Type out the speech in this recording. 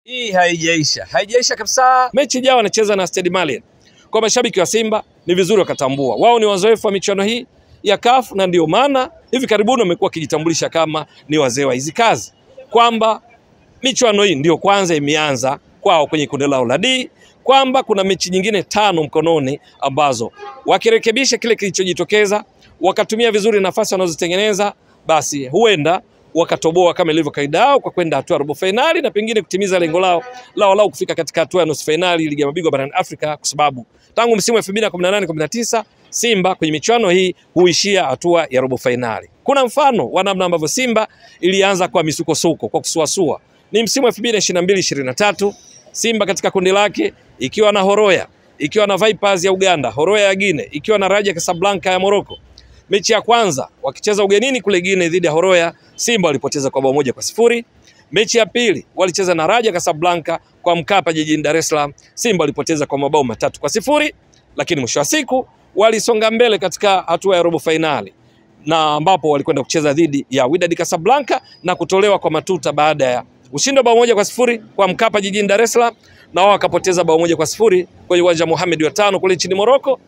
Hii haijaisha kabisa. Mechi ijayo wanacheza na Stade Malien. Kwa mashabiki wa Simba ni vizuri wakatambua wao ni wazoefu wa michuano hii ya CAF, na ndio maana hivi karibuni wamekuwa wakijitambulisha kama ni wazee wa hizi kazi, kwamba michuano hii ndio kwanza imeanza kwao kwenye kundi lao la D, kwamba kuna mechi nyingine 5 mkononi ambazo wakirekebisha kile kilichojitokeza, wakatumia vizuri nafasi wanazozitengeneza, basi huenda wakatoboa kama ilivyo kaida yao kwa kwenda hatua robo finali na pengine kutimiza lengo lao kufika katika hatua ya nusu finali ligi ya mabingwa barani Afrika, kwa sababu tangu msimu wa 2018-19 Simba kwenye michuano hii huishia hatua ya robo finali. Kuna mfano wa namna ambavyo Simba ilianza kwa misukosuko, kwa kusuasua. Ni msimu wa 2022-23 Simba katika kundi lake ikiwa na Horoya, ikiwa na Vipers ya Uganda, Horoya ya Guinea, ikiwa na Raja Casablanca ya Morocco. Mechi ya kwanza wakicheza ugenini kule Guinea dhidi ya Horoya, Simba walipoteza kwa bao 1-0. Mechi ya pili walicheza na Raja Casablanca kwa Mkapa jijini Dar es Salaam, Simba walipoteza kwa mabao 3-0, lakini mwisho wa siku walisonga mbele katika hatua ya robo finali, na ambapo walikwenda kucheza dhidi ya Wydad Casablanca na kutolewa kwa matuta baada ya ushindi bao 1-0 kwa Mkapa jijini Dar es Salaam, na wao wakapoteza bao 1-0 kwenye uwanja Mohamed wa 5 kule nchini Morocco.